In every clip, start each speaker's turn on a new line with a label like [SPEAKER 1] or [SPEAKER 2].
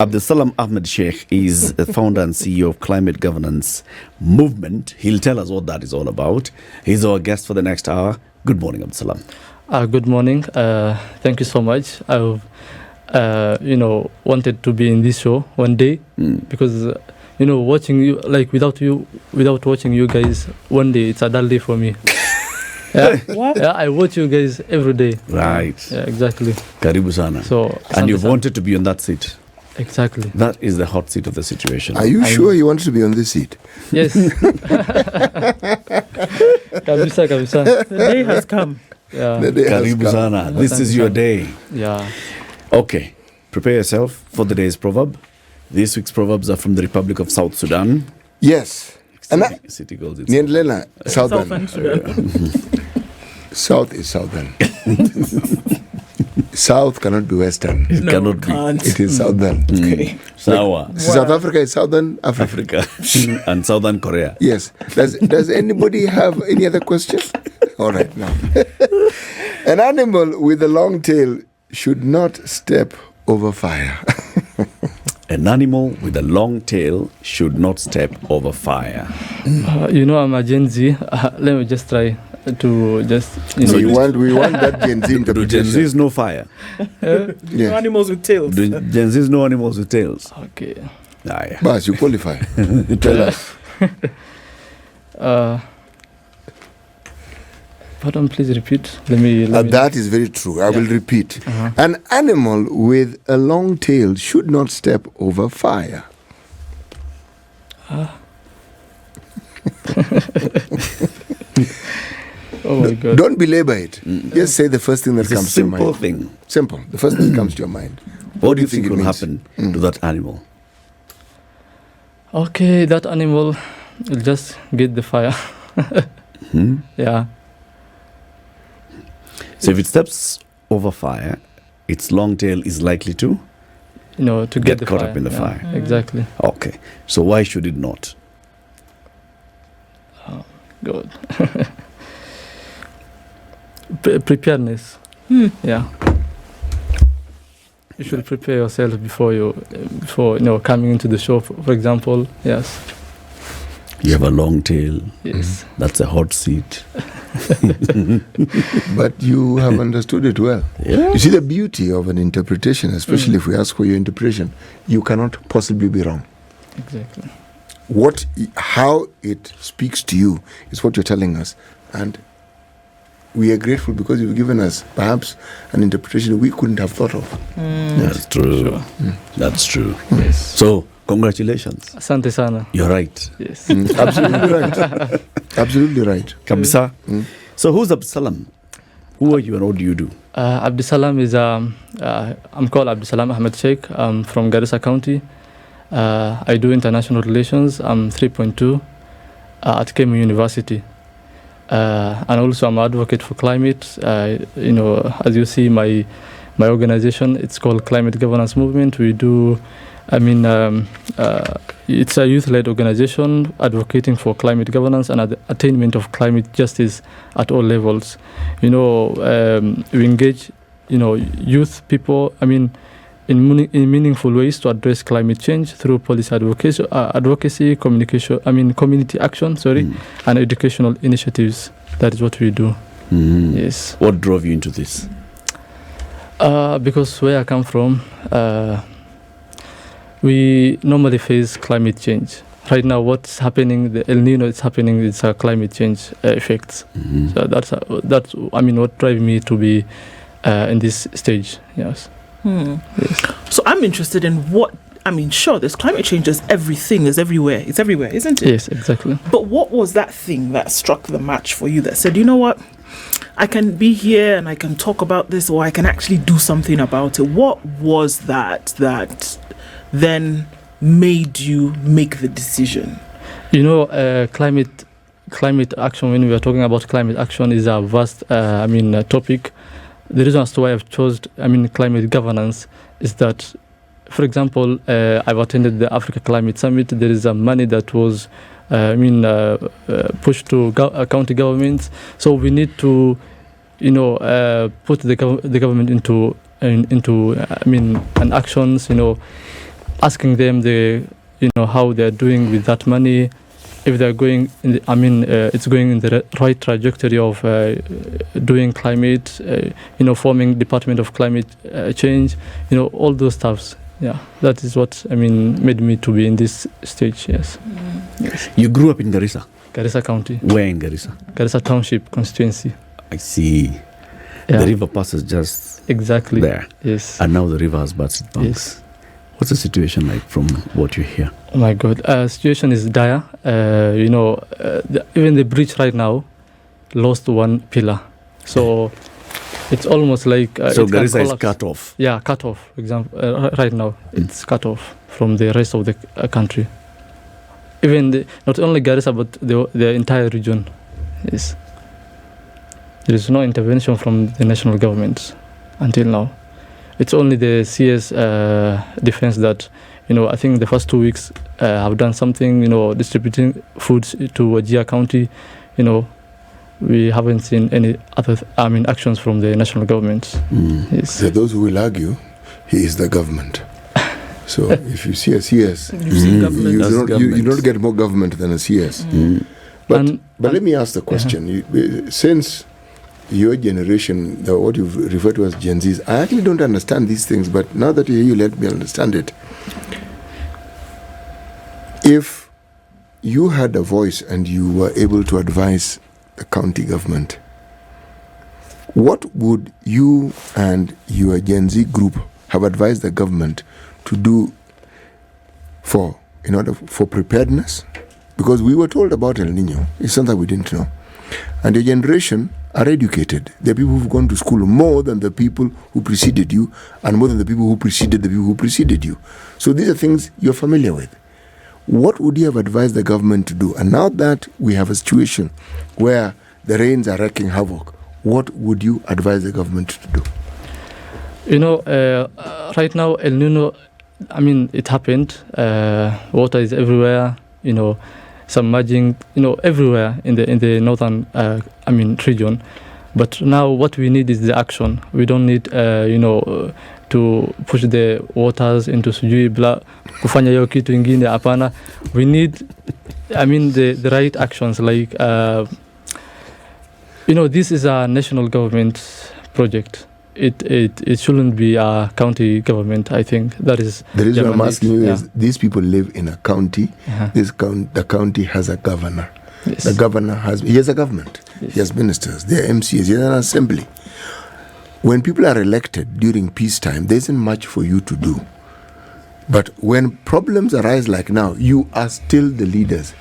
[SPEAKER 1] Abdisalam Ahmed Sheikh is the founder and CEO of Climate Governance Movement. He'll tell us what that is all about. He's our guest for the next hour. Good morning, Abdisalam.
[SPEAKER 2] Good morning. Thank you so much. I've, wanted to be in this show one day because, watching you, like without watching you guys one day, it's a dull day for me. Yeah. What? Yeah, I watch you guys every day.
[SPEAKER 1] Right.
[SPEAKER 2] Yeah, exactly.
[SPEAKER 1] Karibu sana. And you've wanted to be on that seat.
[SPEAKER 2] Exactly.
[SPEAKER 1] That is the hot seat of the situation.
[SPEAKER 3] Are you sure you wanted to be on this seat?
[SPEAKER 2] Yes. Kabisa.
[SPEAKER 4] The day has come.
[SPEAKER 2] Yeah.
[SPEAKER 1] Karibu sana. This is your day.
[SPEAKER 2] Yeah.
[SPEAKER 1] Okay. Prepare yourself for the day's proverb. This week's proverbs are from the Republic of South Sudan.
[SPEAKER 3] Yes.
[SPEAKER 1] City goals.
[SPEAKER 3] Niendelela, Southern.
[SPEAKER 4] Sudan.
[SPEAKER 3] South is Southern. South cannot be Western.
[SPEAKER 1] It cannot be.
[SPEAKER 3] It is Southern.
[SPEAKER 4] Okay.
[SPEAKER 1] Sawa.
[SPEAKER 3] South Africa is Southern Africa.
[SPEAKER 1] And Southern Korea.
[SPEAKER 3] Yes. Does anybody have any other question? All right, now. An animal with a long tail should not step over fire.
[SPEAKER 1] An animal with a long tail should not step over fire.
[SPEAKER 2] I'm a Gen Z. Let me just try to just...
[SPEAKER 3] So we want that Gen Z
[SPEAKER 1] Do Gen
[SPEAKER 3] interpretation.
[SPEAKER 1] Zs know fire?
[SPEAKER 4] No animals with tails.
[SPEAKER 1] Do Gen Zs know animals with tails?
[SPEAKER 2] Okay.
[SPEAKER 1] Ah, yeah.
[SPEAKER 3] Bas, you qualify. Tell us.
[SPEAKER 2] Pardon, please repeat. Let me
[SPEAKER 3] That is very true. I will repeat. An animal with a long tail should not step over fire.
[SPEAKER 2] Oh my God.
[SPEAKER 3] Don't belabor it. Just say the first thing that
[SPEAKER 1] It's a
[SPEAKER 3] comes to your
[SPEAKER 1] simple
[SPEAKER 3] mind.
[SPEAKER 1] thing.
[SPEAKER 3] Simple. The first thing that comes to your mind.
[SPEAKER 1] What do you think
[SPEAKER 3] it
[SPEAKER 1] will
[SPEAKER 3] means?
[SPEAKER 1] happen to that animal?
[SPEAKER 2] Okay, that animal will just get the fire. Yeah.
[SPEAKER 1] So if it steps over fire, its long tail is likely to
[SPEAKER 2] To get the
[SPEAKER 1] caught
[SPEAKER 2] fire.
[SPEAKER 1] up in the
[SPEAKER 2] Yeah,
[SPEAKER 1] fire.
[SPEAKER 2] Exactly.
[SPEAKER 1] Okay. So why should it not?
[SPEAKER 2] Good. Preparedness. Yeah. You should prepare yourself before coming into the show. For example, yes.
[SPEAKER 1] You have a long tail.
[SPEAKER 2] Yes.
[SPEAKER 1] That's a hot seat.
[SPEAKER 3] But you have understood it well.
[SPEAKER 1] Yeah.
[SPEAKER 3] You see the beauty of an interpretation, especially if we ask for your interpretation, you cannot possibly be wrong.
[SPEAKER 2] Exactly.
[SPEAKER 3] How it speaks to you is what you're telling us. And we are grateful because you've given us perhaps an interpretation we couldn't have thought of.
[SPEAKER 1] That's true.
[SPEAKER 2] Sure.
[SPEAKER 1] That's true.
[SPEAKER 2] Yes.
[SPEAKER 1] So, congratulations.
[SPEAKER 2] Asante sana.
[SPEAKER 1] You're right.
[SPEAKER 2] Yes.
[SPEAKER 3] Absolutely right. Absolutely right.
[SPEAKER 1] Kabisa. So, who's Abdisalam? Who are you and what do you do?
[SPEAKER 2] Abdisalam is I'm called Abdisalam Ahmed Sheikh. I'm from Garissa County. I do international relations. I'm 3.2 at KMU University. And also I'm an advocate for climate. As you see, my organization, it's called Climate Governance Movement. We do, it's a youth-led organization advocating for climate governance and attainment of climate justice at all levels. We engage, youth people, in meaningful ways to address climate change through policy advocacy, communication, community action, and educational initiatives. That is what we do. Yes.
[SPEAKER 1] What drove you into this?
[SPEAKER 2] Because where I come from, we normally face climate change. Right now, what's happening, the El Nino is happening, it's a climate change effects. So that's what drives me to be in this stage. Yes. Yes.
[SPEAKER 4] So I'm interested in sure, there's climate change, there's everything, there's everywhere. It's everywhere, isn't it?
[SPEAKER 2] Yes, exactly.
[SPEAKER 4] But what was that thing that struck the match for you that said, you know what, I can be here and I can talk about this, or I can actually do something about it? What was that then made you make the decision?
[SPEAKER 2] Climate action, when we are talking about climate action, is a vast topic. The reason as to why I've chosen climate governance is that, for example, I've attended the Africa Climate Summit. There is money that was pushed to county governments. So we need to put the government into actions, asking them how they're doing with that money, if they're going it's going in the right trajectory of doing climate, forming Department of Climate Change, all those stuffs. Yeah, that is what made me to be in this stage. Yes. Yes.
[SPEAKER 1] You grew up in Garissa?
[SPEAKER 2] Garissa County.
[SPEAKER 1] Where in Garissa?
[SPEAKER 2] Garissa Township constituency.
[SPEAKER 1] I see.
[SPEAKER 2] Yeah.
[SPEAKER 1] The river passes just
[SPEAKER 2] exactly
[SPEAKER 1] there.
[SPEAKER 2] Yes.
[SPEAKER 1] And now the river has burst its banks.
[SPEAKER 2] Yes.
[SPEAKER 1] What's the situation like from what you hear?
[SPEAKER 2] Oh my God, situation is dire. Even the bridge right now lost one pillar. So it's almost like
[SPEAKER 1] so Garissa is cut off.
[SPEAKER 2] Yeah, cut off. Example, right now it's cut off from the rest of the country. Even not only Garissa but the entire region. Yes. There is no intervention from the national government until now. It's only the CS defense that, I think the first 2 weeks have done something, distributing foods to Wajir County. We haven't seen any other actions from the national government. Yes.
[SPEAKER 3] There are those who will argue he is the government. So if you see a CS,
[SPEAKER 4] you
[SPEAKER 3] don't get more government than a CS. But let me ask the question. Since your generation, what you've referred to as Gen Zs, I actually don't understand these things, but now that you let me understand it. If you had a voice and you were able to advise the county government, what would you and your Gen Z group have advised the government to do in order for preparedness? Because we were told about El Nino. It's something we didn't know. And your generation are educated. They're people who've gone to school more than the people who preceded you, and more than the people who preceded the people who preceded you. So these are things you're familiar with. What would you have advised the government to do? And now that we have a situation where the rains are wreaking havoc, what would you advise the government to do?
[SPEAKER 2] Right now, El Nino, it happened. Water is everywhere, submerging, everywhere in the northern, region. But now what we need is the action. We don't need, to push the waters into sujui bla kufanya hiyo kitu ingine hapana. We need, the right actions. Like, this is a national government project. It shouldn't be a county government. I think that is
[SPEAKER 3] the reason I'm asking you is these people live in a county. The county has a governor.
[SPEAKER 2] Yes.
[SPEAKER 3] The governor has a government. Yes. He has ministers. There are MCs. He has an assembly. When people are elected during peacetime, there isn't much for you to do. But when problems arise like now, you are still the leaders.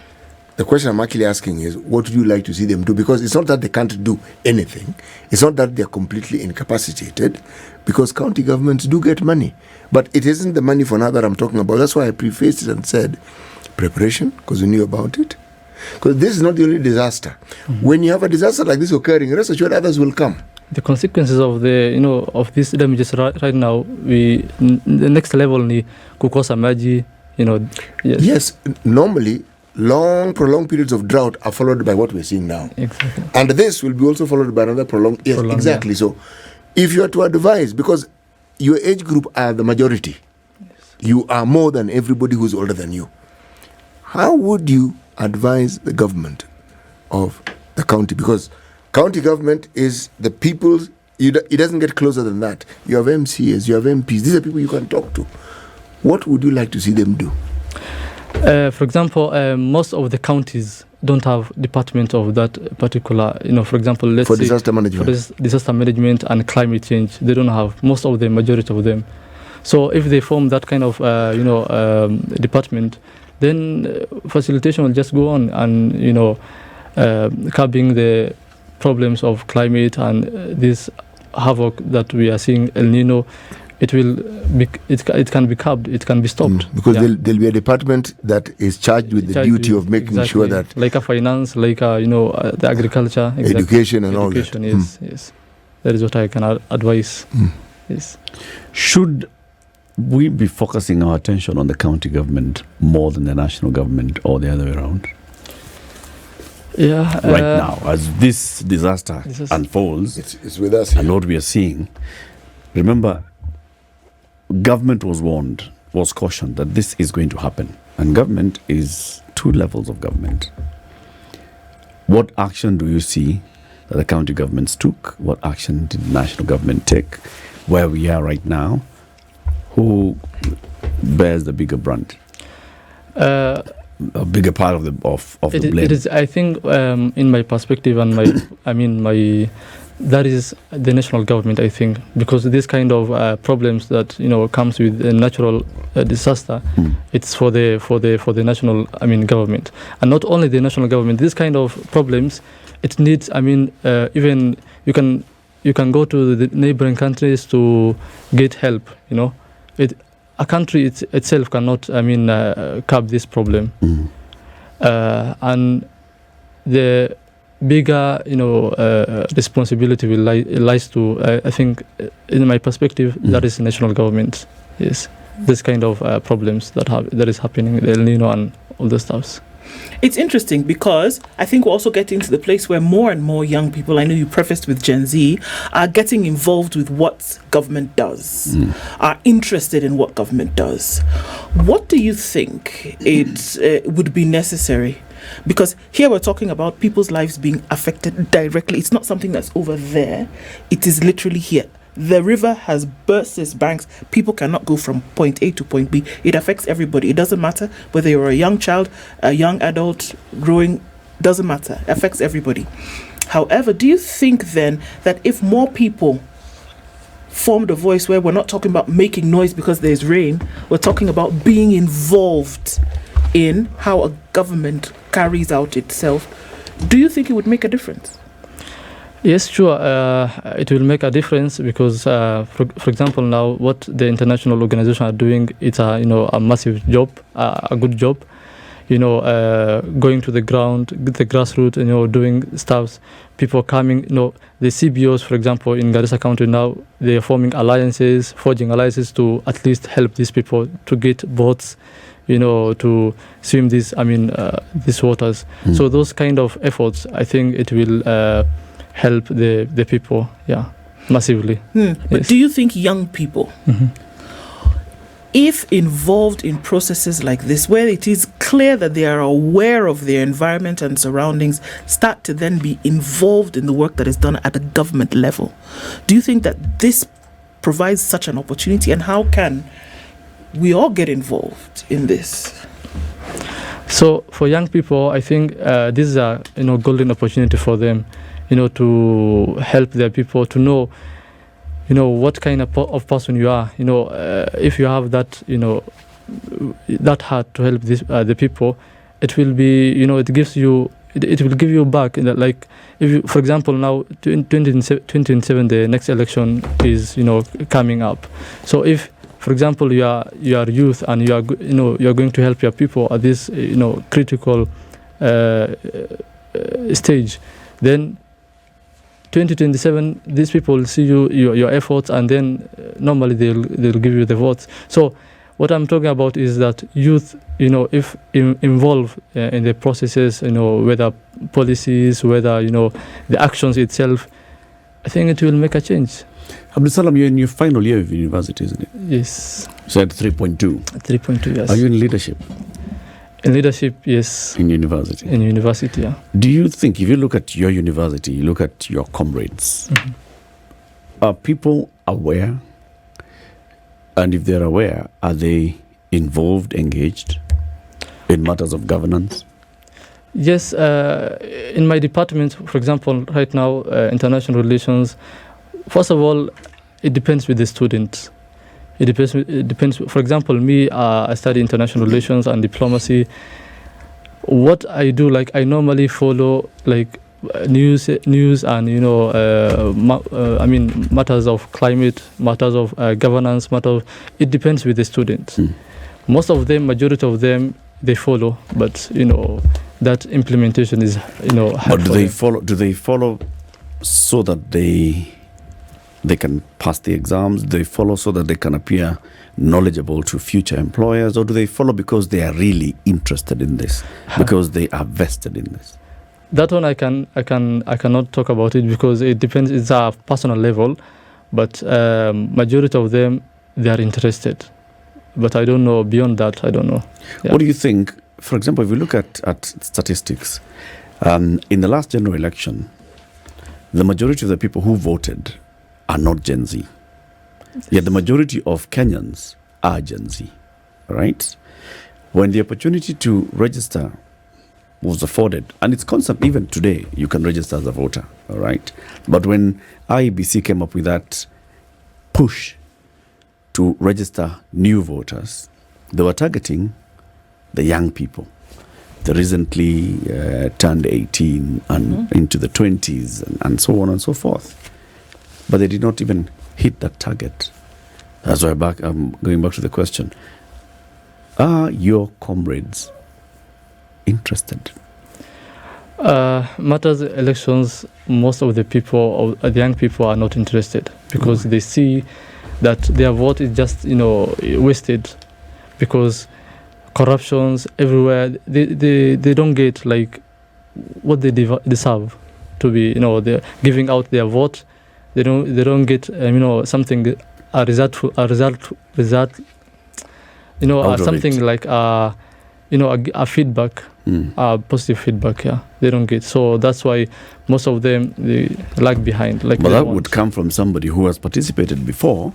[SPEAKER 3] The question I'm actually asking is, what would you like to see them do? Because it's not that they can't do anything. It's not that they're completely incapacitated, because county governments do get money. But it isn't the money for now that I'm talking about. That's why I prefaced it and said preparation, because we knew about it. Because this is not the only disaster. When you have a disaster like this occurring, rest assured others will come.
[SPEAKER 2] The consequences of of these damages right now, the next level ni kukosa maji, Yes.
[SPEAKER 3] Yes, normally long, prolonged periods of drought are followed by what we're seeing now.
[SPEAKER 2] Exactly.
[SPEAKER 3] And this will be also followed by another prolonged. Yes, exactly. Yeah. So if you are to advise, because your age group are the majority, you are more than everybody who's older than you. How would you advise the government of the county? Because county government is the people's, it doesn't get closer than that. You have MCAs, you have MPs, these are people you can talk to. What would you like to see them do?
[SPEAKER 2] For example, most of the counties don't have department of that particular, for example, let's say
[SPEAKER 3] disaster management.
[SPEAKER 2] For disaster management and climate change, they don't have, most of the majority of them. So if they form that kind of, department, then facilitation will just go on and, curbing the problems of climate and this havoc that we are seeing, El Nino. It will be, it can be curbed, it can be stopped.
[SPEAKER 3] Because there'll be a department that is charged with the duty of making sure that,
[SPEAKER 2] like a finance, like a, the agriculture,
[SPEAKER 3] education and all that.
[SPEAKER 2] Yes. That is what I can advise. Yes.
[SPEAKER 1] Should we be focusing our attention on the county government more than the national government, or the other way around?
[SPEAKER 2] Yeah.
[SPEAKER 1] Right now, as this disaster unfolds,
[SPEAKER 3] it's with us here.
[SPEAKER 1] And what we are seeing, remember, government was warned was cautioned that this is going to happen. And government is two levels of government. What action do you see that the county governments took? What action did the national government take? Where we are right now, who bears the bigger brunt? A bigger part of the blame.
[SPEAKER 2] It is, I think, in my perspective and that is the national government, I think, because this kind of problems that comes with a natural disaster, it's for the national government, and not only the national government. This kind of problems, it needs. Even you can go to the neighboring countries to get help. A country itself cannot curb this problem, and the bigger responsibility will lies to I think, in my perspective, that is national government. Yes, this kind of problems that is happening, El Nino and all the stuffs.
[SPEAKER 4] It's interesting because I think we're also getting to the place where more and more young people, I know you prefaced with Gen Z, are getting involved with what government does, are interested in what government does. What do you think it would be necessary? Because here we're talking about people's lives being affected directly. It's not something that's over there. It is literally here. The river has burst its banks. People cannot go from point A to point B. It affects everybody. It doesn't matter whether you're a young child, a young adult, growing, doesn't matter. It affects everybody. However, do you think then that if more people formed a voice where we're not talking about making noise because there's rain, we're talking about being involved in how a government carries out itself, do you think it would make a difference?
[SPEAKER 2] Yes, sure. It will make a difference because, for example, now what the international organizations are doing, it's a massive job, a good job. Going to the ground, the grassroots, doing stuff. People coming, the CBOs, for example, in Garissa County now, they are forging alliances to at least help these people to get boats, to swim these waters. So those kind of efforts, I think it will help the people, massively.
[SPEAKER 4] But
[SPEAKER 2] Yes.
[SPEAKER 4] do you think young people, if involved in processes like this, where it is clear that they are aware of their environment and surroundings, start to then be involved in the work that is done at a government level, do you think that this provides such an opportunity? And how can we all get involved in this?
[SPEAKER 2] So for young people, I think this is a golden opportunity for them, to help their people to know, what kind of person you are. If you have that, that heart to help the people, it will be, it gives you, it will give you back. Like, if you, for example, now 2027, the next election is, coming up. So if, for example, you are youth and you are going to help your people at this, critical stage, then 2027, these people will see your efforts, and then normally they'll give you the votes. So what I'm talking about is that youth, if involved in the processes, whether policies, whether the actions itself, I think it will make a change.
[SPEAKER 1] Abdisalam, you're in your final year of university, isn't it?
[SPEAKER 2] Yes.
[SPEAKER 1] So at 3.2.
[SPEAKER 2] 3.2, yes.
[SPEAKER 1] Are you in leadership?
[SPEAKER 2] In leadership, yes.
[SPEAKER 1] In university?
[SPEAKER 2] In university, yeah.
[SPEAKER 1] Do you think, if you look at your university, you look at your comrades, are people aware? And if they're aware, are they involved, engaged in matters of governance?
[SPEAKER 2] Yes. In my department, for example, right now, international relations, first of all, it depends with the students. It depends. For example, me, I study international relations and diplomacy. What I do, I normally follow news and matters of climate, matters of governance, it depends with the students. Most of them, majority of them, they follow, but that implementation is hard.
[SPEAKER 1] But do they follow? Do they follow so that they can pass the exams? Do they follow so that they can appear knowledgeable to future employers, or do they follow because they are really interested in this, because they are vested in this?
[SPEAKER 2] That one I cannot talk about it because it depends. It's a personal level, but majority of them, they are interested. but I don't know beyond that. I don't know. Yeah.
[SPEAKER 1] What do you think? For example, if we look at statistics, in the last general election, the majority of the people who voted are not Gen Z. Yet the majority of Kenyans are Gen Z, right? When the opportunity to register was afforded, and it's constant, even today, you can register as a voter, all right? But when IEBC came up with that push to register new voters, they were targeting the young people, the recently turned 18 and into the 20s and so on and so forth. But they did not even hit that target. That's why I'm going back to the question. Are your comrades interested?
[SPEAKER 2] Matters elections, most of the people, the young people are not interested because they see that their vote is just, wasted because corruptions everywhere. They don't get like what they deserve to be. They're giving out their vote. They don't get something a result. Something like a feedback, positive feedback. Yeah, they don't get. So that's why most of them they lag behind. But
[SPEAKER 1] that would come from somebody who has participated before,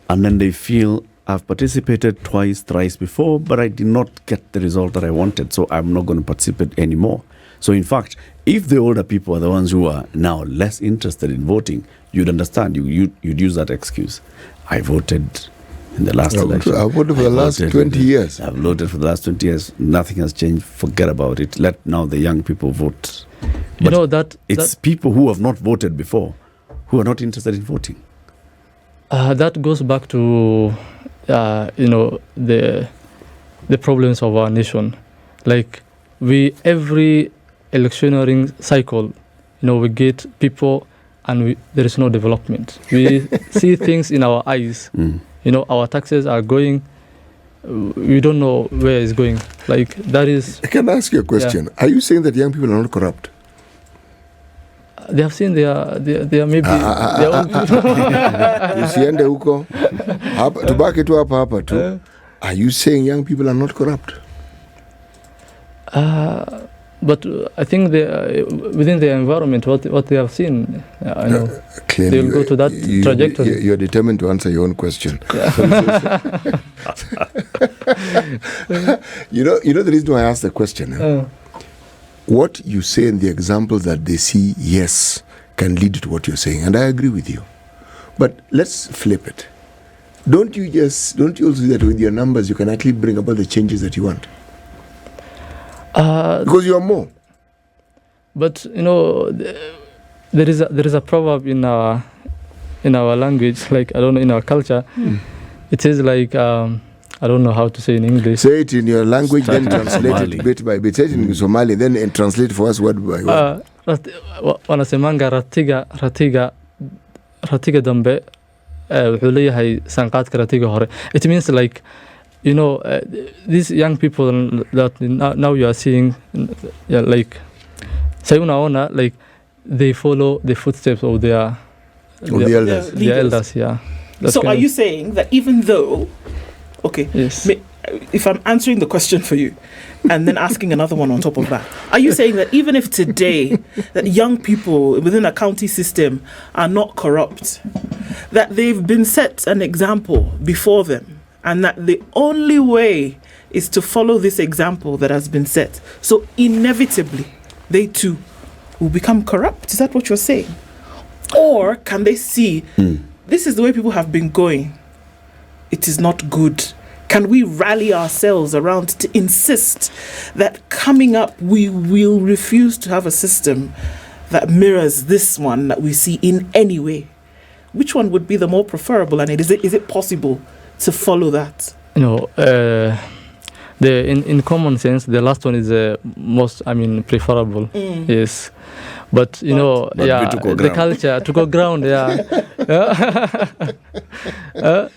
[SPEAKER 1] and then they feel, I've participated twice, thrice before, but I did not get the result that I wanted, so I'm not going to participate anymore. So in fact, if the older people are the ones who are now less interested in voting, you'd understand. You'd use that excuse. I voted in the last election.
[SPEAKER 3] I voted for the last 20 years.
[SPEAKER 1] I've voted for the last 20 years. Nothing has changed. Forget about it. Let now the young people vote. But it's people who have not voted before who are not interested in voting.
[SPEAKER 2] That goes back to the problems of our nation. Like every electioneering cycle, we get people and there is no development. We see things in our eyes. Our taxes are going. We don't know where it's going. Like that is.
[SPEAKER 3] I can ask you a question. Yeah. Are you saying that young people are not corrupt?
[SPEAKER 2] They have seen they are maybe.
[SPEAKER 3] Usiende huko. Tubaki tu hapa tu. Are you saying young people are not corrupt?
[SPEAKER 2] But I think within the environment, what they have seen, I know
[SPEAKER 3] clearly
[SPEAKER 2] they'll go to that trajectory.
[SPEAKER 3] You're determined to answer your own question.
[SPEAKER 2] Yeah.
[SPEAKER 3] You know the reason why I asked the question. What you say in the examples that they see, yes, can lead to what you're saying, and I agree with you. But let's flip it. Don't you also see that with your numbers you can actually bring about the changes that you want? Because you are more.
[SPEAKER 2] But there is a proverb in our language, like I don't know, in our culture. It says like I don't know how to say in English.
[SPEAKER 3] Say it in your language, then translate it bit by bit. Say it in Somali, then translate for us word by word.
[SPEAKER 2] Wanasemanga ratiga dambe wuxuu leeyahay sanqaadka ratiga hore. It means like these young people that now you are seeing, like sayunaona, like they follow the footsteps of the
[SPEAKER 3] elders.
[SPEAKER 2] The elders, yeah.
[SPEAKER 4] So are you saying that even though, okay,
[SPEAKER 2] yes.
[SPEAKER 4] If I'm answering the question for you and then asking another one on top of that, are you saying that even if today that young people within a county system are not corrupt, that they've been set an example before them, and that the only way is to follow this example that has been set? So inevitably, they too will become corrupt. Is that what you're saying? Or can they see, this is the way people have been going, it is not good? Can we rally ourselves around to insist that coming up, we will refuse to have a system that mirrors this one that we see in any way? Which one would be the more preferable? And is it possible to follow that?
[SPEAKER 2] In common sense, the last one is the most, preferable. Yes. But the culture to go ground, yeah.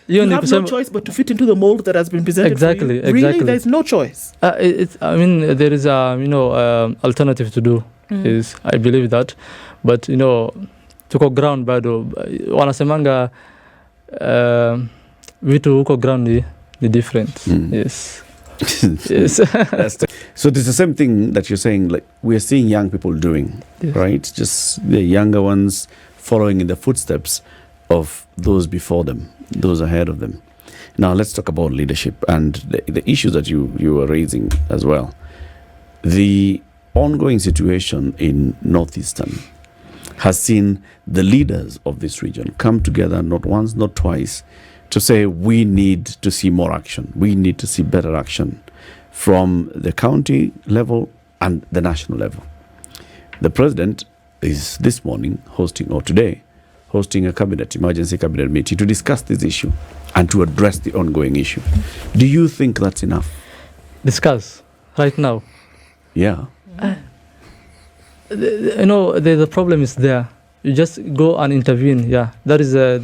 [SPEAKER 4] You have no choice but to fit into the mold that has been presented.
[SPEAKER 2] Exactly.
[SPEAKER 4] For you. Really, there's no choice.
[SPEAKER 2] There is alternative to do. Is I believe that, but to go ground bado wanasemanga vitu huko ground the difference. Yes. Yes.
[SPEAKER 1] So it's the same thing that you're saying, like we're seeing young people doing,
[SPEAKER 2] Yes.
[SPEAKER 1] right? Just the younger ones following in the footsteps of those before them, those ahead of them. Now let's talk about leadership and the issues that you were raising as well. The ongoing situation in Northeastern has seen the leaders of this region come together not once, not twice, to say we need to see more action. We need to see better action from the county level and the national level. The president is this morning hosting a emergency cabinet meeting to discuss this issue and to address the ongoing issue. Do you think that's enough?
[SPEAKER 2] Discuss right now.
[SPEAKER 1] Yeah.
[SPEAKER 2] The problem is there. You just go and intervene. Yeah, that is the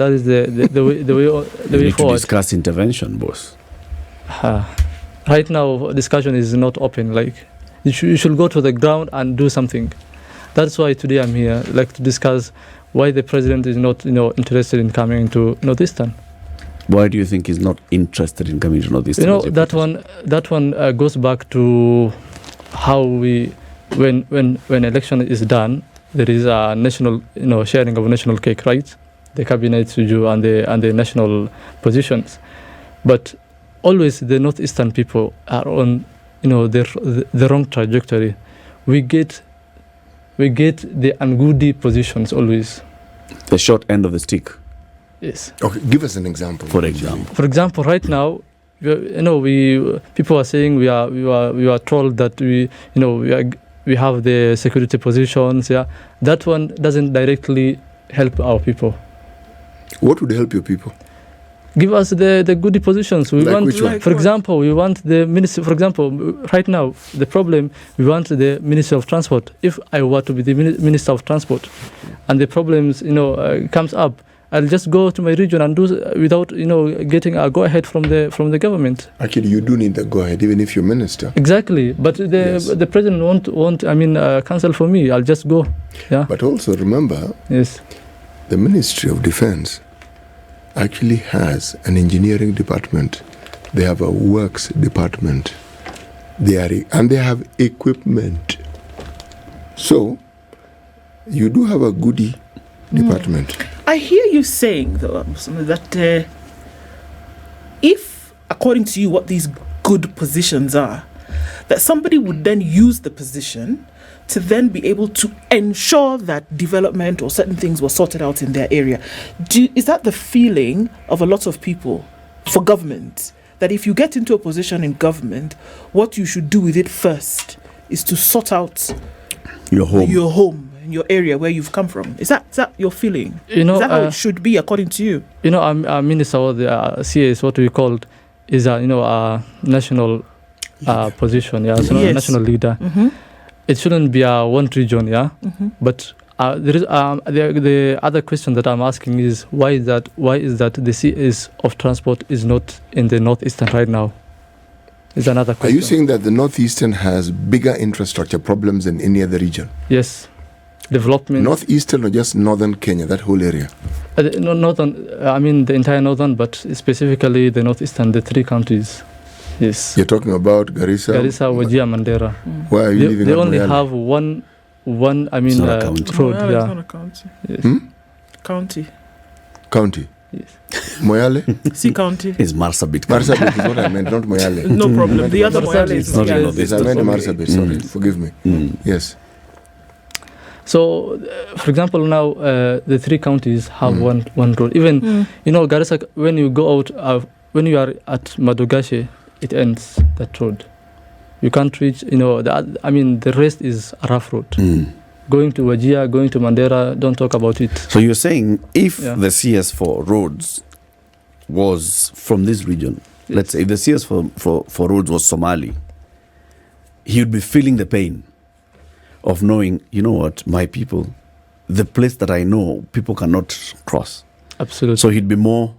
[SPEAKER 2] way
[SPEAKER 1] To
[SPEAKER 2] forward.
[SPEAKER 1] discuss intervention, boss.
[SPEAKER 2] Right now, discussion is not open. Like you should go to the ground and do something. That's why today I'm here, like to discuss why the president is not, interested in coming to Northeastern.
[SPEAKER 1] Why do you think he's not interested in coming to Northeastern?
[SPEAKER 2] That one goes back to how when election is done, there is a national, sharing of national cake, right? The cabinet review and the national positions, but always the Northeastern people are on, the wrong trajectory. We get the ungoody positions always.
[SPEAKER 1] The short end of the stick.
[SPEAKER 2] Yes.
[SPEAKER 3] Okay, give us an example.
[SPEAKER 1] For example.
[SPEAKER 2] For example, right now, people are saying we are told that we have the security positions. Yeah, that one doesn't directly help our people.
[SPEAKER 3] What would help your people?
[SPEAKER 2] Give us the goody positions. We
[SPEAKER 3] Like
[SPEAKER 2] want,
[SPEAKER 3] which one?
[SPEAKER 2] for example, we want the minister. For example, right now the problem, we want the Minister of Transport. If I were to be the Minister of Transport, and the problems comes up, I'll just go to my region and do without getting a go ahead from the government.
[SPEAKER 3] Actually, you do need the go ahead, even if you're minister.
[SPEAKER 2] Exactly, but the president won't cancel for me. I'll just go. Yeah.
[SPEAKER 3] But also remember,
[SPEAKER 2] Yes.
[SPEAKER 3] the Ministry of Defense actually has an engineering department. They have a works department. They have equipment. So you do have a goodie department.
[SPEAKER 4] I hear you saying, though, that if, according to you, what these good positions are, that somebody would then use the position to then be able to ensure that development or certain things were sorted out in their area. Is that the feeling of a lot of people for government? That if you get into a position in government, what you should do with it first is to sort out
[SPEAKER 1] Your home.
[SPEAKER 4] in your area where you've come from. Is that your feeling? Is that how it should be according to you?
[SPEAKER 2] Our minister or the CS, what we called, is a national position. Yeah, so
[SPEAKER 4] Yes.
[SPEAKER 2] national leader.
[SPEAKER 4] Mm-hmm.
[SPEAKER 2] It shouldn't be one region. Yeah,
[SPEAKER 4] Mm-hmm.
[SPEAKER 2] but there is the other question that I'm asking is why is that the CS of transport is not in the Northeastern right now? Is another
[SPEAKER 3] Are
[SPEAKER 2] question.
[SPEAKER 3] you saying that the Northeastern has bigger infrastructure problems than any other region?
[SPEAKER 2] Yes, development.
[SPEAKER 3] Northeastern or just northern Kenya, that whole area?
[SPEAKER 2] Northern. I mean the entire northern, but specifically the Northeastern, the three counties. Yes.
[SPEAKER 3] You're talking about Garissa?
[SPEAKER 2] Garissa, Wajir, Mandera.
[SPEAKER 3] Why are you living
[SPEAKER 2] They
[SPEAKER 3] at
[SPEAKER 2] only
[SPEAKER 3] Moyale?
[SPEAKER 2] have one. I mean,
[SPEAKER 1] It's not a county.
[SPEAKER 2] road.
[SPEAKER 4] It's
[SPEAKER 2] Yeah.
[SPEAKER 4] not a county.
[SPEAKER 2] Yes.
[SPEAKER 3] Hmm?
[SPEAKER 4] County.
[SPEAKER 3] County?
[SPEAKER 2] Yes.
[SPEAKER 3] Moyale?
[SPEAKER 4] See county.
[SPEAKER 1] Is Marsabit.
[SPEAKER 3] Marsabit is what I meant, not Moyale.
[SPEAKER 4] No problem. The other
[SPEAKER 2] Marsabit
[SPEAKER 4] Moyale
[SPEAKER 2] is
[SPEAKER 4] is
[SPEAKER 1] not
[SPEAKER 4] yeah,
[SPEAKER 1] in
[SPEAKER 4] it's-
[SPEAKER 3] Yes, I meant Marsabit, sorry.
[SPEAKER 1] Mm.
[SPEAKER 3] Forgive me.
[SPEAKER 1] Mm.
[SPEAKER 3] Yes.
[SPEAKER 2] So, for example, now the three counties have one road. Even Garissa, when you go out, when you are at Madogashe, it ends that road. You can't reach. The rest is a rough road.
[SPEAKER 1] Mm.
[SPEAKER 2] Going to Wajir, going to Mandera, don't talk about it.
[SPEAKER 1] So you're saying if
[SPEAKER 2] Yeah.
[SPEAKER 1] the CS for roads was from this region, let's say if the CS for roads was Somali, he would be feeling the pain of knowing, my people, the place that I know, people cannot cross.
[SPEAKER 2] Absolutely.
[SPEAKER 1] So he'd be more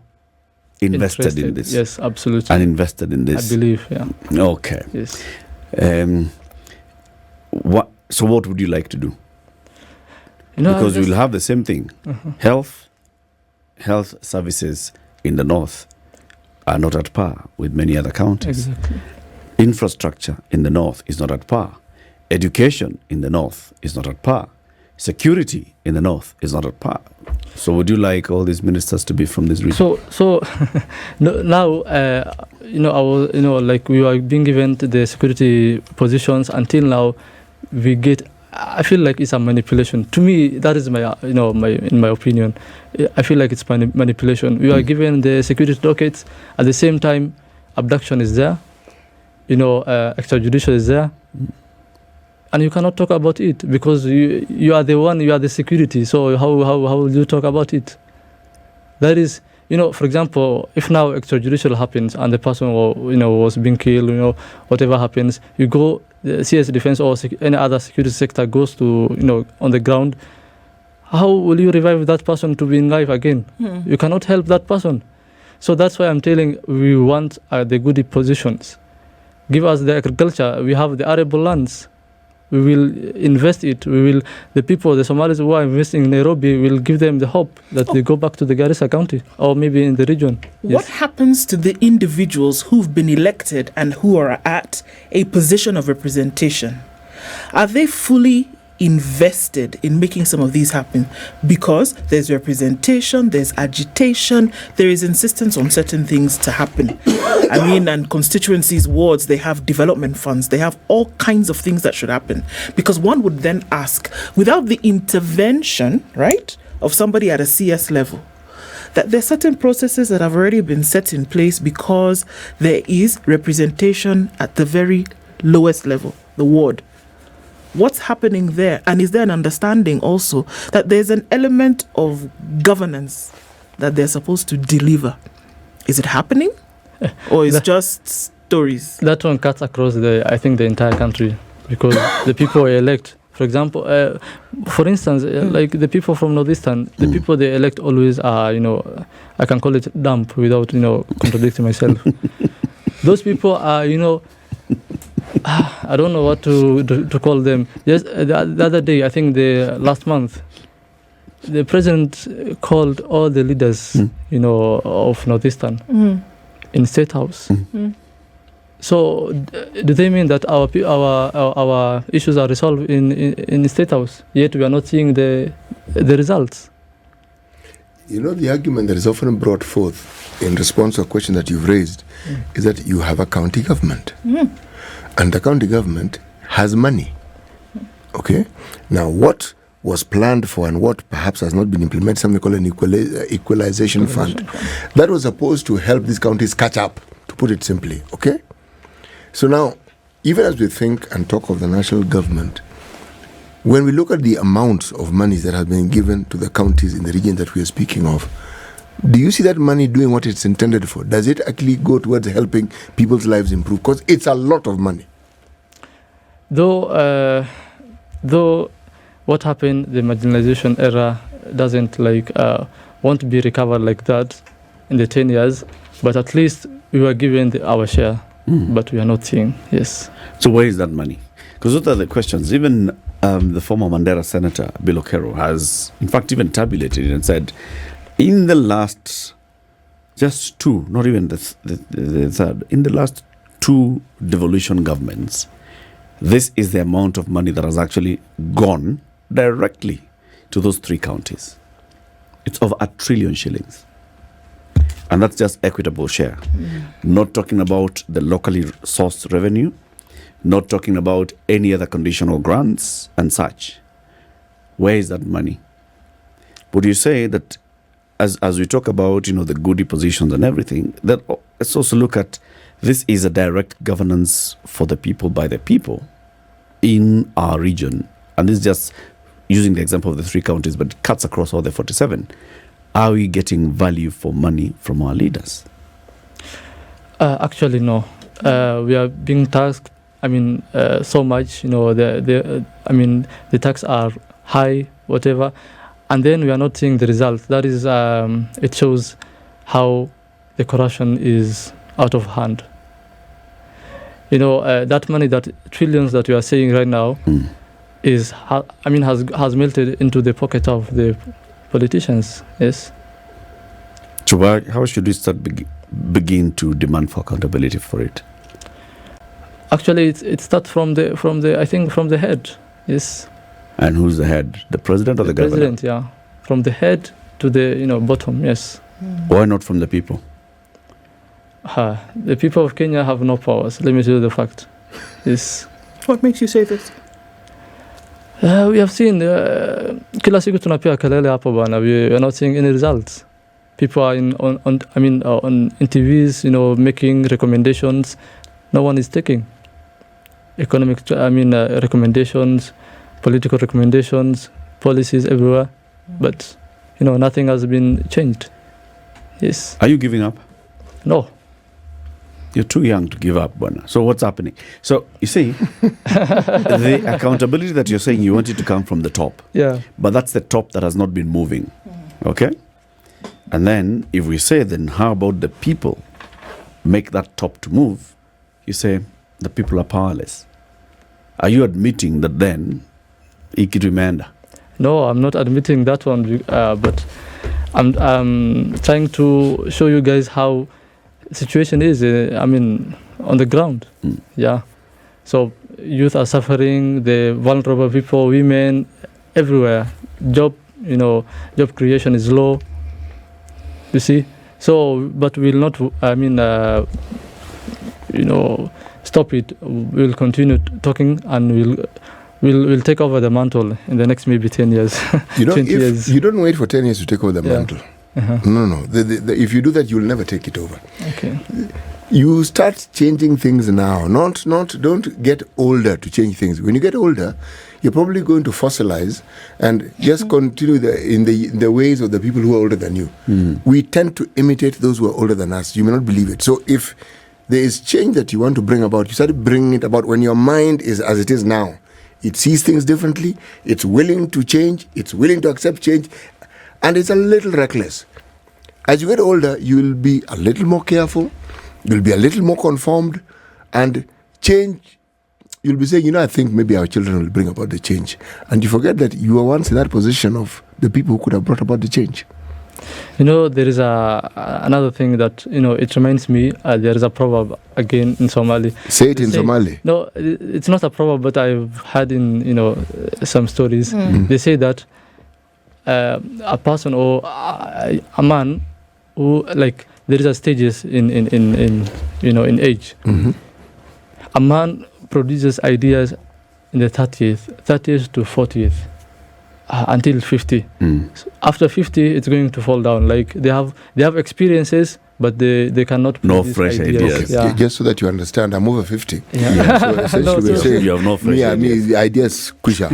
[SPEAKER 1] invested in this.
[SPEAKER 2] Yes, absolutely.
[SPEAKER 1] And invested in this.
[SPEAKER 2] I believe. Yeah.
[SPEAKER 1] Okay.
[SPEAKER 2] Yes.
[SPEAKER 1] So what would you like to do?
[SPEAKER 2] I
[SPEAKER 1] Because
[SPEAKER 2] just-
[SPEAKER 1] we'll have the same thing.
[SPEAKER 2] Mhm.
[SPEAKER 1] Health services in the north are not at par with many other counties.
[SPEAKER 2] Exactly.
[SPEAKER 1] Infrastructure in the north is not at par. Education in the north is not at par. Security in the north is not at par. So would you like all these ministers to be from this region?
[SPEAKER 2] So now, like we are being given the security positions until now, we get. I feel like it's a manipulation. To me, that is in my opinion, I feel like it's manipulation. We are given the security dockets. At the same time, abduction is there. Extrajudicial is there. And you cannot talk about it because you are the security. So how will you talk about it? That is, for example, if now extrajudicial happens and the person was being killed, whatever happens, you go, the CS defense or any other security sector goes to, on the ground. How will you revive that person to be in life again? You cannot help that person. So that's why I'm telling we want the goody positions. Give us the agriculture. We have the arable lands. We will invest it. The people, the Somalis who are investing in Nairobi, will give them the hope that they go back to the Garissa County or maybe in the region.
[SPEAKER 4] What happens to the individuals who've been elected and who are at a position of representation? Are they fully invested in making some of these happen? Because there's representation, there's agitation, there is insistence on certain things to happen. And constituencies, wards, they have development funds, they have all kinds of things that should happen. Because one would then ask, without the intervention, right, of somebody at a CS level, that there are certain processes that have already been set in place because there is representation at the very lowest level, the ward. What's happening there? And is there an understanding also that there's an element of governance that they're supposed to deliver? Is it happening? Or is it just stories?
[SPEAKER 2] That one cuts across the entire country because the people elect. For example, for instance, like the people from Northeastern, the people they elect always are, I can call it dump without, contradicting myself. Those people are, I don't know what to call them. Yes, the other day, I think the last month, the president called all the leaders, of Northeastern in State House. So, do they mean that our issues are resolved in State House? Yet we are not seeing the results.
[SPEAKER 3] The argument that is often brought forth in response to a question that you've raised is that you have a county government. And the county government has money. Okay? Now, what was planned for and what perhaps has not been implemented, something called an equalization fund, that was supposed to help these counties catch up, to put it simply. Okay? So now, even as we think and talk of the national government, when we look at the amounts of money that have been given to the counties in the region that we are speaking of, do you see that money doing what it's intended for? Does it actually go towards helping people's lives improve? Because it's a lot of money.
[SPEAKER 2] Though what happened, the marginalization era doesn't won't be recovered like that in the 10 years, but at least we were given our share, but we are not seeing, yes.
[SPEAKER 1] So where is that money? Because those are the questions. Even the former Mandera Senator, Bill Okoh, has in fact even tabulated it and said, in the last, just two, not even the third, in the last two devolution governments, this is the amount of money that has actually gone directly to those three counties. It's over 1 trillion shillings. And that's just equitable share. Not talking about the locally sourced revenue, not talking about any other conditional grants and such. Where is that money? Would you say that as we talk about, the goody positions and everything, that let's also look at this is a direct governance for the people by the people in our region. And this is just using the example of the three counties, but it cuts across all the 47. Are we getting value for money from our leaders?
[SPEAKER 2] Actually, no. We are being taxed, so much, the tax are high, whatever. And then we are not seeing the results. That is, it shows how the corruption is out of hand. That money, that trillions that we are saying right now, has melted into the pocket of the politicians. Yes.
[SPEAKER 1] So how should we start begin to demand for accountability for it?
[SPEAKER 2] Actually, it starts from the I think from the head. Yes.
[SPEAKER 1] And who's the head? The president or the governor?
[SPEAKER 2] President, yeah. From the head to the bottom. Yes.
[SPEAKER 1] Why not from the people?
[SPEAKER 2] The people of Kenya have no powers. Let me tell you the fact. Yes.
[SPEAKER 4] What makes you say this?
[SPEAKER 2] We have seen kila siku tunapia kelele hapo bana. We are not seeing any results. People are on TVs, making recommendations. No one is taking economic. Recommendations, political recommendations, policies everywhere, but nothing has been changed. Yes.
[SPEAKER 1] Are you giving up?
[SPEAKER 2] No.
[SPEAKER 1] You're too young to give up, Bwana. So what's happening? So you see, the accountability that you're saying you want it to come from the top.
[SPEAKER 2] Yeah.
[SPEAKER 1] But that's the top that has not been moving. Okay? And then if we say, then how about the people make that top to move? You say the people are powerless. Are you admitting that then ikitu imeenda?
[SPEAKER 2] No, I'm not admitting that one, but I'm trying to show you guys how situation is, on the ground. Yeah. So youth are suffering, the vulnerable people, women, everywhere. Job creation is low. You see? So, but we'll not, stop it. We'll continue talking, and we'll take over the mantle in the next maybe 10 years.
[SPEAKER 3] 20
[SPEAKER 2] years.
[SPEAKER 3] You don't wait for 10 years to take over the mantle.
[SPEAKER 2] Uh-huh.
[SPEAKER 3] No. If you do that, you'll never take it over.
[SPEAKER 2] Okay.
[SPEAKER 3] You start changing things now. Don't get older to change things. When you get older, you're probably going to fossilize and just continue in the ways of the people who are older than you. We tend to imitate those who are older than us. You may not believe it. So if there is change that you want to bring about, you start bringing it about when your mind is as it is now. It sees things differently. It's willing to change. It's willing to accept change. And it's a little reckless. As you get older, you will be a little more careful. You'll be a little more conformed. And change, you'll be saying, I think maybe our children will bring about the change. And you forget that you were once in that position of the people who could have brought about the change.
[SPEAKER 2] There is another thing that, it reminds me, there is a proverb again in Somali.
[SPEAKER 3] Say it in Somali.
[SPEAKER 2] No, it's not a proverb, but I've had in, some stories. They say that a person or a man who, like, there is a stages in age.
[SPEAKER 3] Mm-hmm.
[SPEAKER 2] A man produces ideas in the 30th to 40th. Until 50. So after 50, it's going to fall down. Like they have experiences, but they cannot produce
[SPEAKER 1] fresh ideas.
[SPEAKER 2] Yeah.
[SPEAKER 3] Just so that you understand, I'm over 50.
[SPEAKER 2] Yeah.
[SPEAKER 3] So essentially we're saying
[SPEAKER 1] you have no fresh ideas.
[SPEAKER 3] the ideas kusha.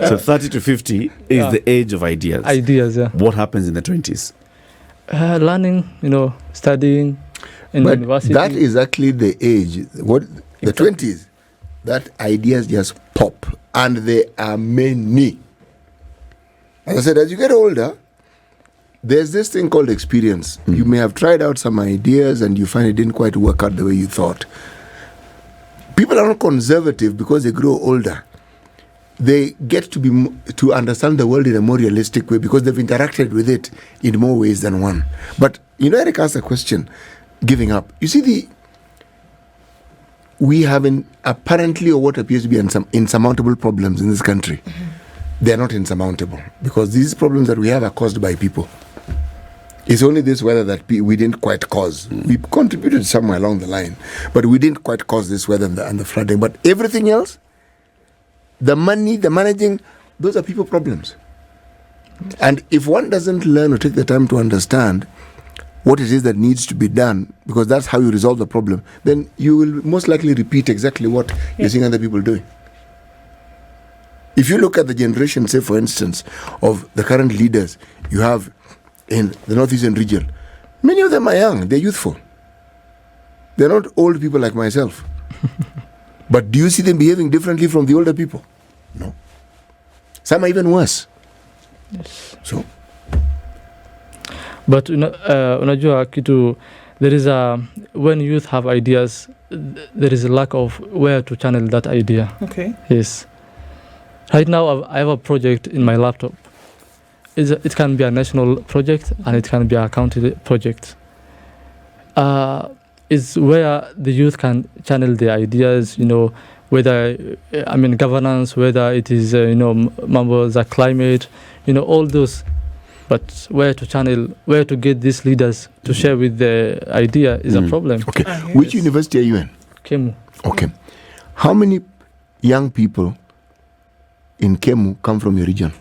[SPEAKER 1] So 30 to 50 is the age of ideas.
[SPEAKER 2] Ideas, yeah.
[SPEAKER 1] What happens in the 20s?
[SPEAKER 2] Learning, studying in
[SPEAKER 3] But
[SPEAKER 2] university.
[SPEAKER 3] that is actually the age. The 20s. That ideas just pop, and there are many. As I said, as you get older, there's this thing called experience. You may have tried out some ideas and you find it didn't quite work out the way you thought. People are not conservative because they grow older. They get to understand the world in a more realistic way because they've interacted with it in more ways than one. But Eric asked a question, giving up. You see, we have apparently or what appears to be insurmountable problems in this country. They are not insurmountable because these problems that we have are caused by people. It's only this weather that we didn't quite cause. We contributed somewhere along the line, but we didn't quite cause this weather and the flooding. But everything else, the money, the managing, those are people problems. And if one doesn't learn or take the time to understand what it is that needs to be done, because that's how you resolve the problem, then you will most likely repeat exactly what you're seeing other people doing. If you look at the generation, say for instance, of the current leaders you have in the Northeastern region, many of them are young, they're youthful. They're not old people like myself. But do you see them behaving differently from the older people? No. Some are even worse.
[SPEAKER 2] Yes.
[SPEAKER 3] So,
[SPEAKER 2] but unajua kitu, there is when youth have ideas, there is a lack of where to channel that idea.
[SPEAKER 4] Okay.
[SPEAKER 2] Yes. Right now I have a project in my laptop. it can be a national project and it can be a county project. Is where the youth can channel their ideas, whether, governance, whether it is, members of climate, all those. But where to get these leaders to share with the idea is a problem.
[SPEAKER 3] Okay. Which university are you in?
[SPEAKER 2] Kemu.
[SPEAKER 3] Okay. How many young people in Kemu come from your region?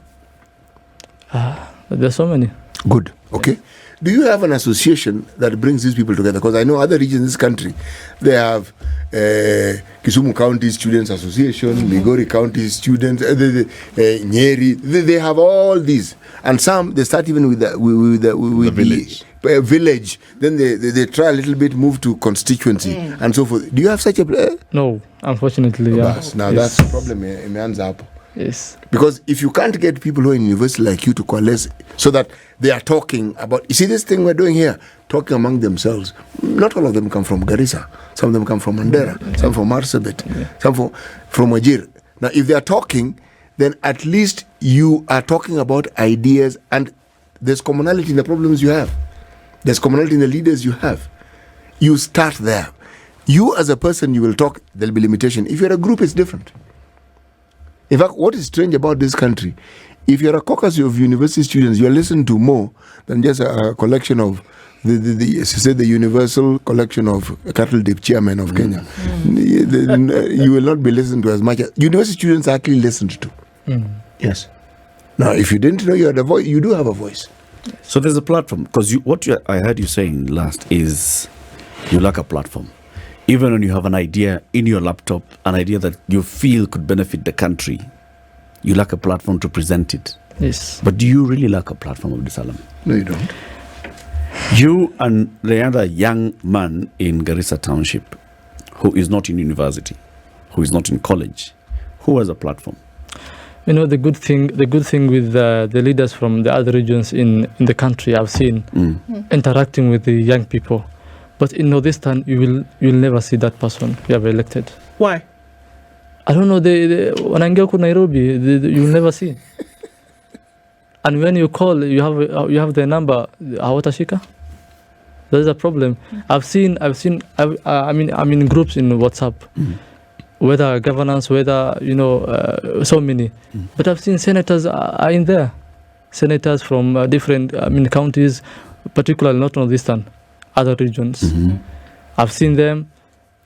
[SPEAKER 2] There's so many.
[SPEAKER 3] Good. Okay. Do you have an association that brings these people together? Because I know other regions in this country, they have Kisumu County Students Association, Migori County Students, Nyeri. They have all these, and some they start even with the village. Village. Then they try a little bit, move to constituency and so forth. Do you have such a?
[SPEAKER 2] No, unfortunately.
[SPEAKER 3] Now that's the problem in Anzapo.
[SPEAKER 2] Yes.
[SPEAKER 3] Because if you can't get people who are in university like you to coalesce so that they are talking about, you see this thing we're doing here, talking among themselves. Not all of them come from Garissa. Some of them come from Mandera, some from Marsabit, some from Wajir. Now, if they are talking, then at least you are talking about ideas, and there's commonality in the problems you have. There's commonality in the leaders you have. You start there. You as a person, you will talk, there'll be limitation. If you're a group, it's different. In fact, what is strange about this country, if you're a caucus of university students, you're listened to more than just a collection of the universal collection of cattle dip chairman of Kenya. You will not be listened to as much as university students are actually listened to. Yes. Now, if you didn't know you had a voice, you do have a voice.
[SPEAKER 1] So there's a platform, because I heard you saying last is you lack a platform. Even when you have an idea in your laptop, an idea that you feel could benefit the country, you lack a platform to present it.
[SPEAKER 2] Yes.
[SPEAKER 1] But do you really lack a platform, Abdisalam?
[SPEAKER 3] No, you don't.
[SPEAKER 1] You and the other young man in Garissa Township, who is not in university, who is not in college, who has a platform?
[SPEAKER 2] The good thing with the leaders from the other regions in the country, I've seen interacting with the young people. But in Northeastern, you'll never see that person you have elected.
[SPEAKER 4] Why? I
[SPEAKER 2] don't know. When I go to Nairobi, you'll never see. And when you call, you have their number. Hawatashika. There's a problem. I'm in groups in WhatsApp, whether governance, whether so many. But I've seen senators are in there. Senators from different counties, particularly not Northeastern. Other regions. I've seen them,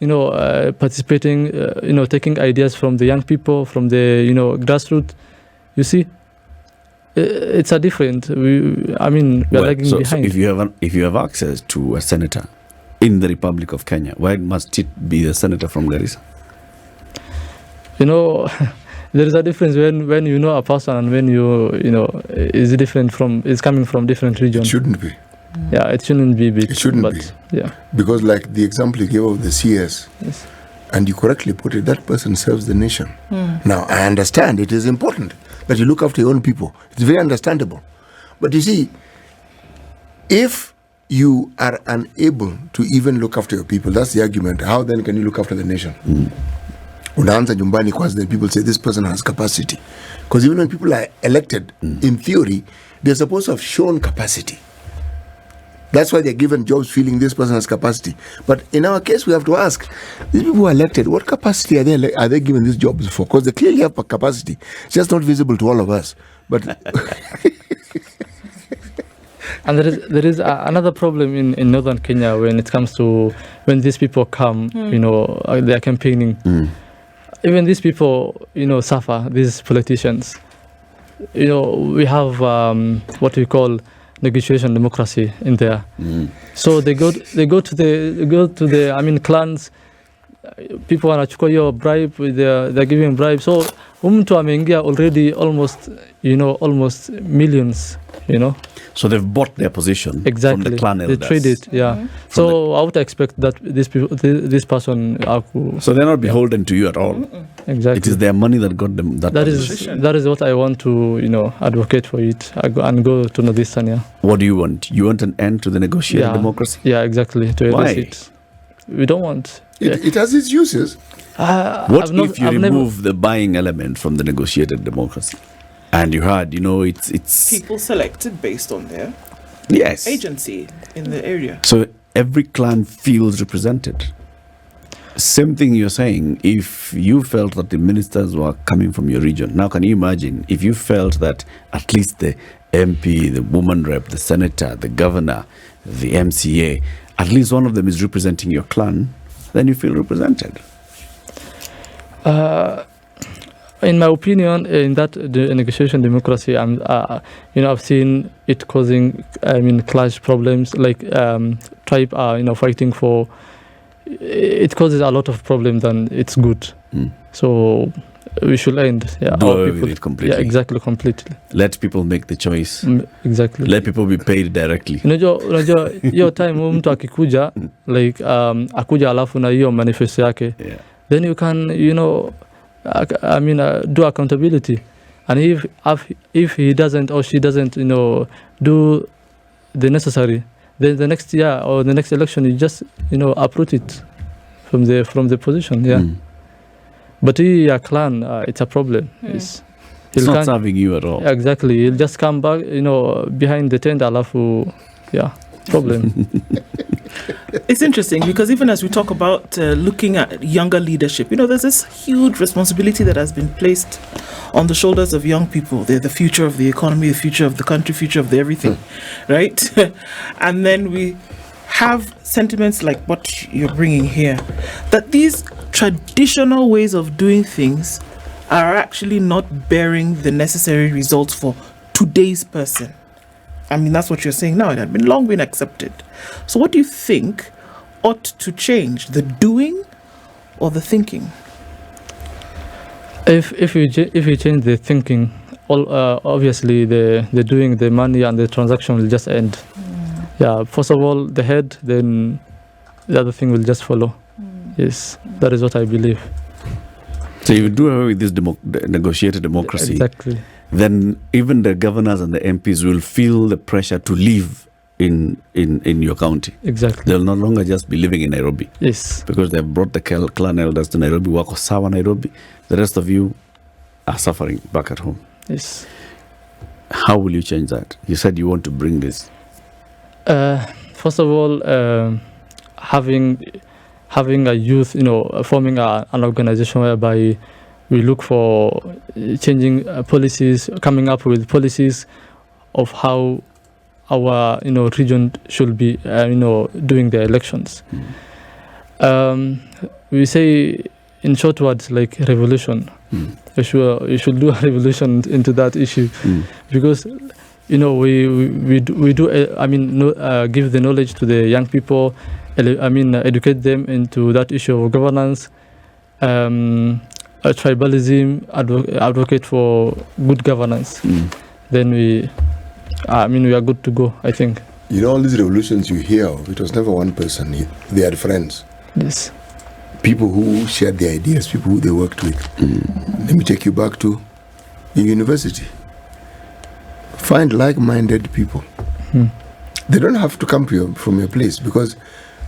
[SPEAKER 2] participating, taking ideas from the young people, from the, grassroots. You see, it's a different. We are lagging behind. So
[SPEAKER 1] if you have access to a senator in the Republic of Kenya, why must it be a senator from Garissa?
[SPEAKER 2] There is a difference when you know a person and when is coming from different regions.
[SPEAKER 3] It shouldn't be.
[SPEAKER 2] Yeah, it shouldn't be big.
[SPEAKER 3] It shouldn't be.
[SPEAKER 2] Yeah.
[SPEAKER 3] Because like the example you gave of the CS, and you correctly put it, that person serves the nation. Now, I understand it is important that you look after your own people. It's very understandable. But you see, if you are unable to even look after your people, that's the argument. How then can you look after the nation? Unaanza nyumbani kwanza, then people say this person has capacity. Because even when people are elected, in theory, they're supposed to have shown capacity. That's why they're given jobs feeling this person has capacity. But in our case, we have to ask, these people who are elected, what capacity are they given these jobs for? Because they clearly have a capacity. It's just not visible to all of us. But
[SPEAKER 2] and there is another problem in northern Kenya when it comes to when these people come, they are campaigning. Even these people, suffer, these politicians. We have what we call negotiation democracy in there. So they go to the clans. People wanachukua your bribe, they're giving bribes. So mtu ameingia already almost millions,
[SPEAKER 1] So they've bought their position
[SPEAKER 2] exactly.
[SPEAKER 1] from the clan elders.
[SPEAKER 2] They trade it, yeah. So I would expect that this person.
[SPEAKER 1] So they're not beholden to you at all.
[SPEAKER 2] Exactly.
[SPEAKER 1] It is their money that got them that position.
[SPEAKER 2] That is what I want to advocate for it and go to Northeastern. Yeah.
[SPEAKER 1] What do you want? You want an end to the negotiated democracy?
[SPEAKER 2] Yeah, exactly. To erase it. We don't want.
[SPEAKER 3] It has its uses.
[SPEAKER 1] What if you remove the buying element from the negotiated democracy And you had, it's
[SPEAKER 4] People selected based on their
[SPEAKER 1] yes.
[SPEAKER 4] agency in the area.
[SPEAKER 1] So every clan feels represented. Same thing you're saying. If you felt that the ministers were coming from your region, now can you imagine if you felt that at least the MP, the woman rep, the senator, the governor, the MCA, at least one of them is representing your clan, then you feel represented.
[SPEAKER 2] In my opinion, in that the negotiation democracy, I've seen it causing, clash problems, like tribe are, fighting for. It causes a lot of problems, and it's good. So we should end. Yeah,
[SPEAKER 1] Do
[SPEAKER 2] our
[SPEAKER 1] away
[SPEAKER 2] people.
[SPEAKER 1] with it completely.
[SPEAKER 2] Yeah, exactly, completely.
[SPEAKER 1] Let people make the choice.
[SPEAKER 2] Exactly.
[SPEAKER 1] Let people be paid directly.
[SPEAKER 2] Unajua hiyo time mtu akikuja like akuja alafu na hiyo manifesto yake,
[SPEAKER 1] Yeah.
[SPEAKER 2] then you can do accountability, and if he doesn't or she doesn't do the necessary, then the next year or the next election you just uproot it from the position. Yeah. But your clan, it's a problem.
[SPEAKER 1] It's not serving you at all.
[SPEAKER 2] Exactly. You'll just come back, behind the tent, alafu, yeah, problem.
[SPEAKER 4] It's interesting because even as we talk about looking at younger leadership, there's this huge responsibility that has been placed on the shoulders of young people. They're the future of the economy, the future of the country, future of the everything, right? And then we have sentiments like what you're bringing here, that these traditional ways of doing things are actually not bearing the necessary results for today's person. That's what you're saying now. It had long been accepted. So what do you think ought to change, the doing or the thinking?
[SPEAKER 2] If you change the thinking, obviously the doing, the money and the transaction will just end. Yeah, first of all the head, then the other thing will just follow. Yes, that is what I believe.
[SPEAKER 1] So if you do away with this negotiated democracy,
[SPEAKER 2] exactly,
[SPEAKER 1] then even the governors and the MPs will feel the pressure to live in your county.
[SPEAKER 2] Exactly.
[SPEAKER 1] They'll no longer just be living in Nairobi.
[SPEAKER 2] Yes.
[SPEAKER 1] Because they've brought the clan elders to Nairobi, wako sawa Nairobi. The rest of you are suffering back at home.
[SPEAKER 2] Yes.
[SPEAKER 1] How will you change that? You said you want to bring this.
[SPEAKER 2] First of all, having a youth, forming an organization whereby we look for changing policies, coming up with policies of how our region should be doing the elections. We say in short words like revolution. You should do a revolution into that issue, because we do give the knowledge to the young people, educate them into that issue of governance, tribalism, advocate for good governance. Then we are good to go, I think.
[SPEAKER 3] All these revolutions you hear of, it was never one person. They had friends.
[SPEAKER 2] Yes.
[SPEAKER 3] People who shared their ideas, people who they worked with. Let me take you back to the university. Find like-minded people. They don't have to come from your place, because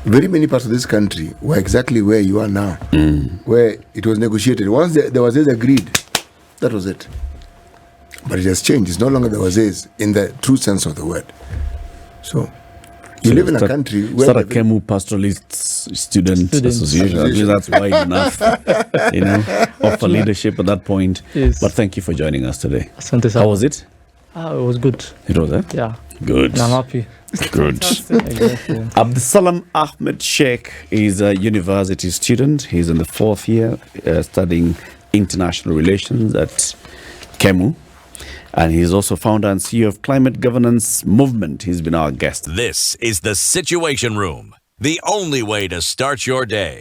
[SPEAKER 3] very many parts of this country were exactly where you are now, where it was negotiated. Once there was this agreed, that was it. But it has changed. It's no longer there was this in the true sense of the word. So you live in a country where...
[SPEAKER 1] Start a Kemu Pastoralists Student Association. At least that's wide enough, offer leadership at that point.
[SPEAKER 2] Yes.
[SPEAKER 1] But thank you for joining us today.
[SPEAKER 2] Asante sana.
[SPEAKER 1] How was it?
[SPEAKER 2] It was good.
[SPEAKER 1] It was, eh?
[SPEAKER 2] Yeah.
[SPEAKER 1] Good.
[SPEAKER 2] I'm happy.
[SPEAKER 1] Good.
[SPEAKER 2] Exactly.
[SPEAKER 1] Abdisalam Ahmed Sheikh is a university student. He's in the 4th year studying international relations at Kemu. And he's also founder and CEO of Climate Governance Movement. He's been our guest.
[SPEAKER 5] This is The Situation Room, the only way to start your day.